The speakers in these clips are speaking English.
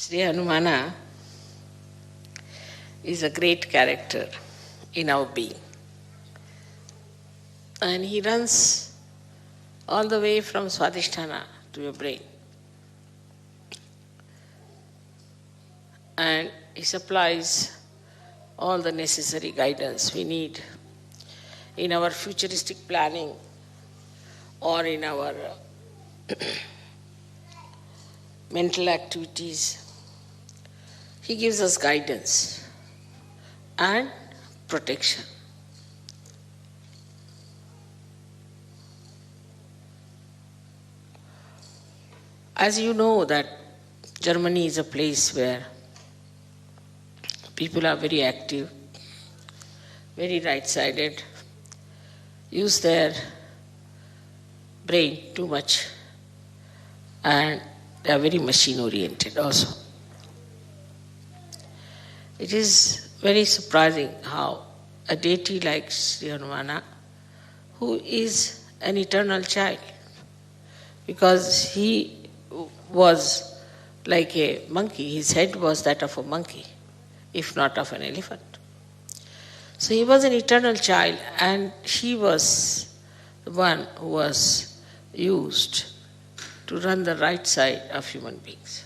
Sri Hanumana is a great character in our being. And he runs all the way from Swadhisthana to your brain. And he supplies all the necessary guidance we need in our futuristic planning or in our mental activities. He gives us guidance and protection. As you know that Germany is a place where people are very active, very right-sided, use their brain too much, and they are very machine-oriented also. It is very surprising how a deity like Sri Hanumana, who is an eternal child, because he was like a monkey, his head was that of a monkey, if not of an elephant. So he was an eternal child, and he was the one who was used to run the right side of human beings.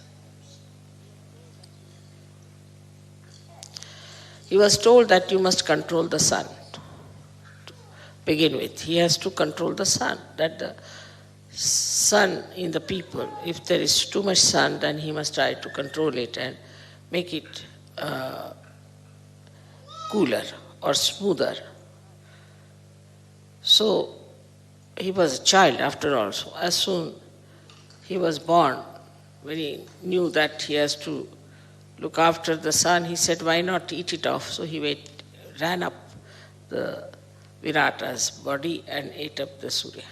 He was told that you must control the sun to begin with. He has to control the sun, that the sun in the people, if there is too much sun, then he must try to control it and make it cooler or smoother. So he was a child after all. So as soon he was born, when he knew that he has to look after the sun, he said, why not eat it off? So he ran up the Virata's body and ate up the Surya.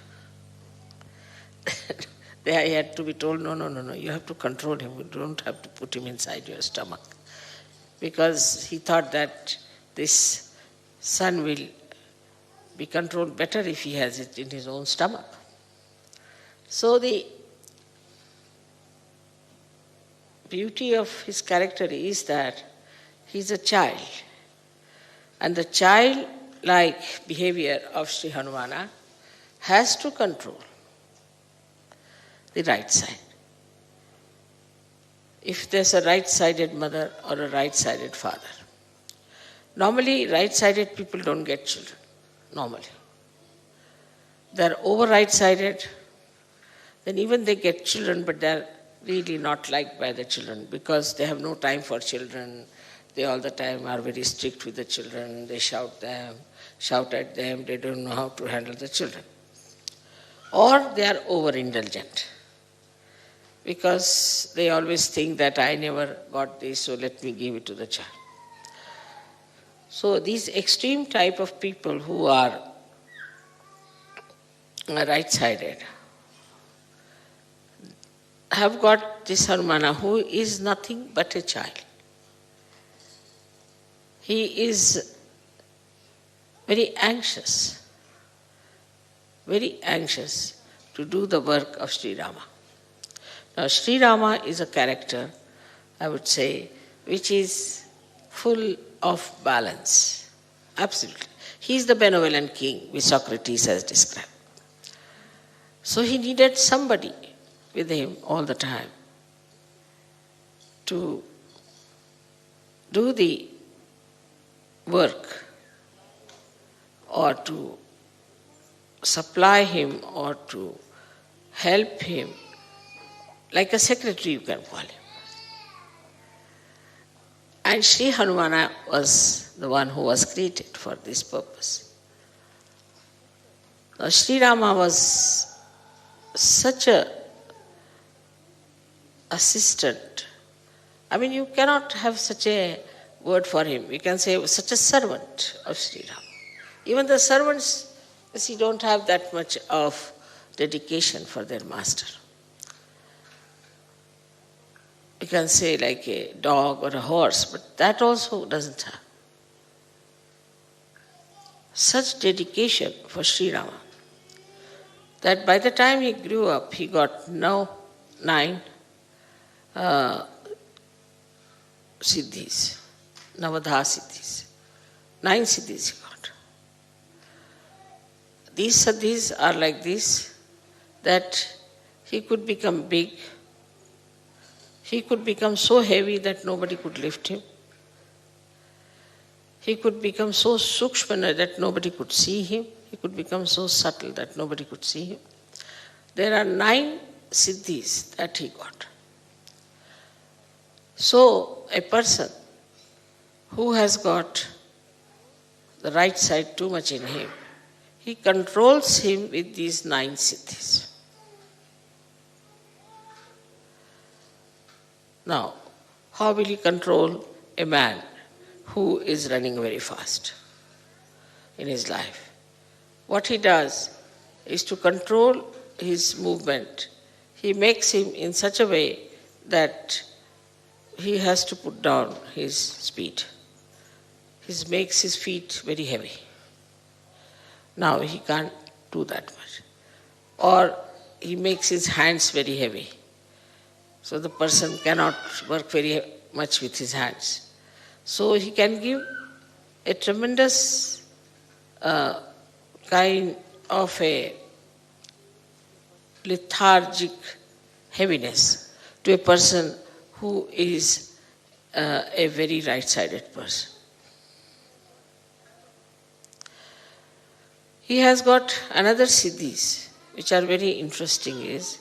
There he had to be told, no, you have to control him. You don't have to put him inside your stomach. Because he thought that this sun will be controlled better if he has it in his own stomach. So the beauty of his character is that he's a child. And the childlike behavior of Sri Hanumana has to control the right side. If there's a right-sided mother or a right-sided father. Normally, right-sided people don't get children, normally. They're over right-sided, then even they get children, but they're really not liked by the children because they have no time for children. They all the time are very strict with the children. They shout at them. They don't know how to handle the children. Or they are over-indulgent because they always think that I never got this, so let me give it to the child. So these extreme type of people who are right-sided have got this Hanumana who is nothing but a child. He is very anxious to do the work of Sri Rama. Now Sri Rama is a character, I would say, which is full of balance. Absolutely. He is the benevolent king, which Socrates has described. So he needed somebody with him all the time to do the work or to supply him or to help him, like a secretary you can call him. And Sri Hanumana was the one who was created for this purpose. Now Sri Rama was such a assistant. I mean, you cannot have such a word for him. You can say such a servant of Sri Rama. Even the servants, don't have that much of dedication for their master. You can say like a dog or a horse, but that also doesn't have such dedication for Sri Rama that by the time he grew up, he got now 9 siddhis, Navadha siddhis. 9 siddhis he got. These siddhis are like this, that he could become big, he could become so heavy that nobody could lift him. He could become so sukshma that nobody could see him. He could become so subtle that nobody could see him. There are 9 siddhis that he got. So, a person who has got the right side too much in him, he controls him with these 9 siddhis. Now, how will he control a man who is running very fast in his life? What he does is to control his movement. He makes him in such a way that he has to put down his speed. He makes his feet very heavy. Now he can't do that much. Or he makes his hands very heavy. So the person cannot work very much with his hands. So he can give a tremendous kind of a lethargic heaviness to a person who is a very right-sided person. He has got another siddhis, which are very interesting, is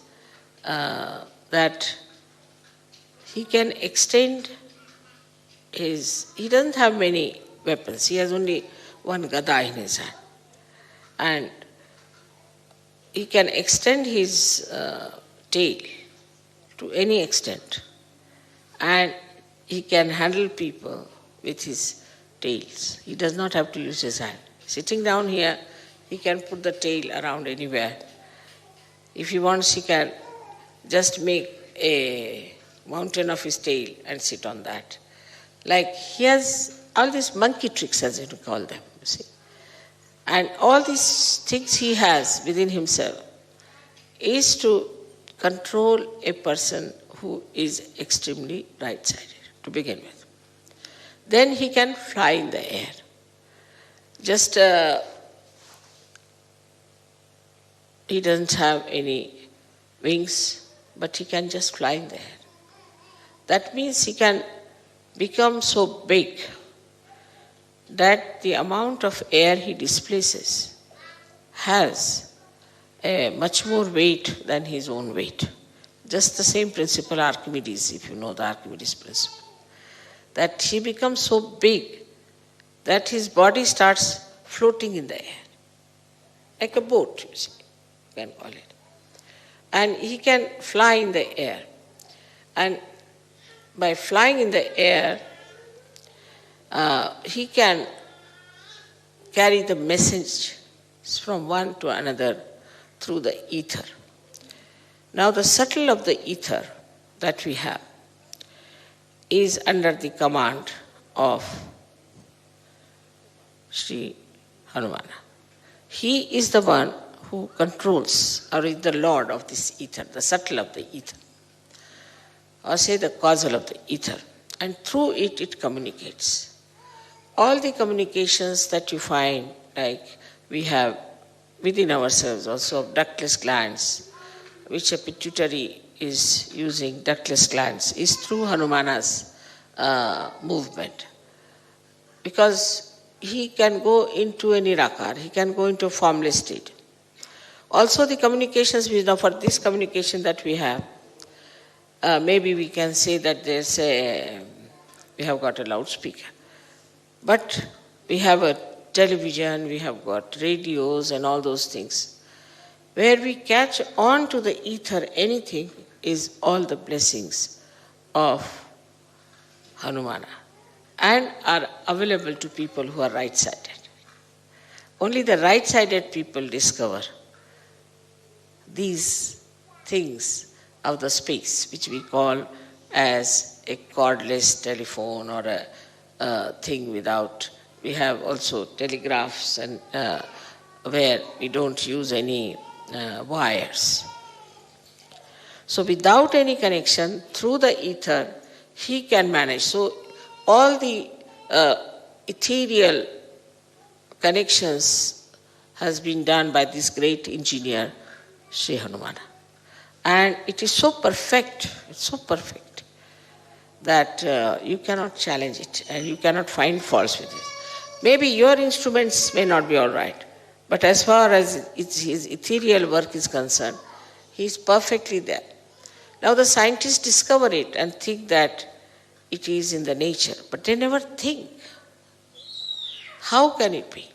that he can extend he doesn't have many weapons. He has only one gada in his hand. And he can extend his tail to any extent. And he can handle people with his tails. He does not have to use his hand. Sitting down here, he can put the tail around anywhere. If he wants, he can just make a mountain of his tail and sit on that. Like he has all these monkey tricks, as you call them, you see. And all these things he has within himself is to control a person who is extremely right-sided, to begin with. Then he can fly in the air. Just he doesn't have any wings, but he can just fly in the air. That means he can become so big that the amount of air he displaces has a much more weight than his own weight. Just the same principle Archimedes, if you know the Archimedes principle. That he becomes so big that his body starts floating in the air. Like a boat, you see, you can call it. And he can fly in the air. And by flying in the air, he can carry the message from one to another through the ether. Now the shuttle of the ether that we have is under the command of Sri Hanumana. He is the one who controls, or is the lord of this ether, the shuttle of the ether, or say the causal of the ether. And through it, it communicates. All the communications that you find, like we have within ourselves also of ductless glands, which a pituitary is using ductless glands, is through Hanumana's movement. Because he can go into a nirakar, he can go into a formless state. Also the communications, we know for this communication that we have, maybe we can say that we have got a loudspeaker. But we have a television, we have got radios and all those things. Where we catch on to the ether anything is all the blessings of Hanumana and are available to people who are right-sided. Only the right-sided people discover these things of the space, which we call as a cordless telephone or a thing without. We have also telegraphs and where we don't use any wires. So without any connection, through the ether, he can manage. So all the ethereal connections has been done by this great engineer, Sri Hanumana. And it is so perfect, it's so perfect, that you cannot challenge it and you cannot find faults with it. Maybe your instruments may not be all right, but as far as his ethereal work is concerned, he is perfectly there. Now the scientists discover it and think that it is in the nature, but they never think, how can it be?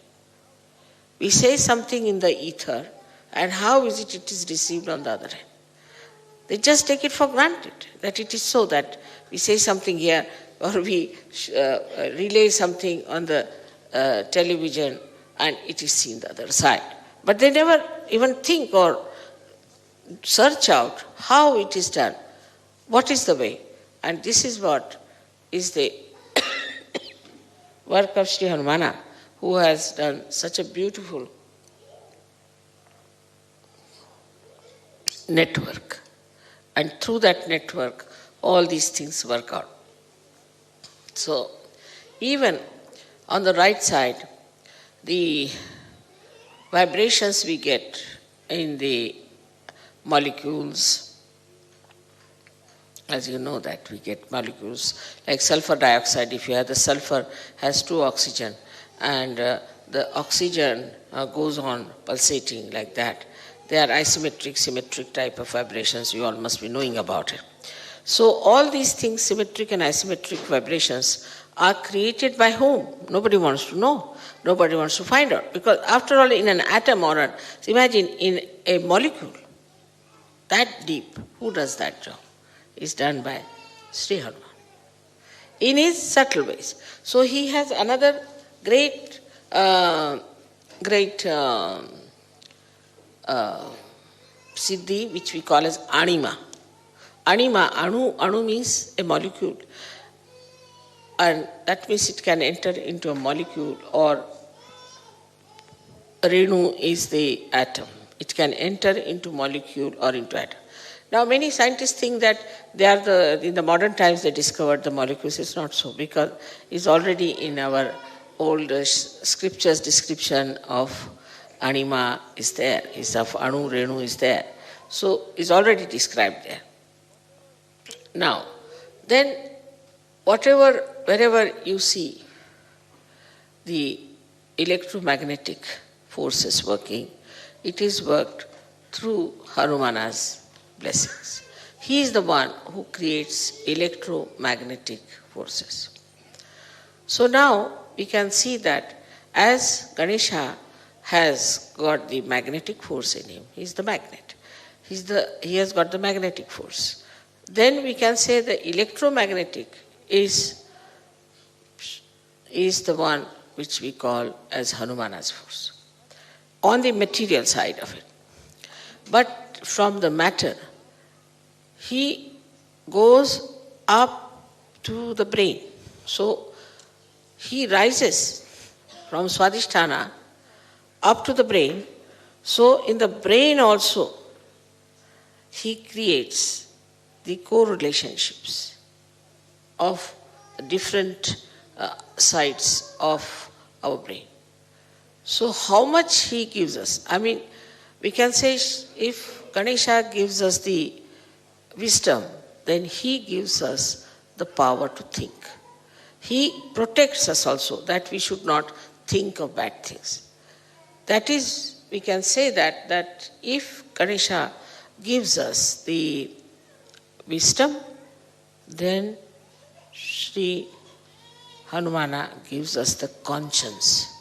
We say something in the ether, and how is it is received on the other hand? They just take it for granted that it is so, that we say something here or we relay something on the television and it is seen the other side. But they never even think or search out how it is done, what is the way. And this is what is the work of Sri Hanumana, who has done such a beautiful network. And through that network, all these things work out. So, even on the right side, the vibrations we get in the molecules, as you know that we get molecules like sulfur dioxide. If you have the sulfur has 2 oxygen, and the oxygen goes on pulsating like that. They are isometric, symmetric type of vibrations. You all must be knowing about it. So all these things, symmetric and isometric vibrations, are created by whom? Nobody wants to know. Nobody wants to find out. Because after all, in an atom or imagine in a molecule, that deep, who does that job? Is done by Sri Hanuman in his subtle ways. So he has another great siddhi, which we call as anima. Anima, anu means a molecule. And that means it can enter into a molecule, or Renu is the atom. It can enter into molecule or into atom. Now many scientists think that they are in the modern times they discovered the molecules. It's not so, because it's already in our old scriptures description of anima is there, is of anu, renu is there. So it's already described there. Now, then wherever you see the electromagnetic forces working, it is worked through Hanumana's blessings. He is the one who creates electromagnetic forces. So now we can see that as Ganesha has got the magnetic force in him, he is the magnet. He has got the magnetic force. Then we can say the electromagnetic is the one which we call as Hanumana's force, on the material side of it. But from the matter, he goes up to the brain. So he rises from Swadhisthana up to the brain. So in the brain also, he creates the co-relationships of different sides of our brain. So how much he gives us? I mean, we can say if Ganesha gives us the wisdom, then he gives us the power to think. He protects us also, that we should not think of bad things. That is, we can say that if Ganesha gives us the wisdom, then Sri Hanumana gives us the conscience.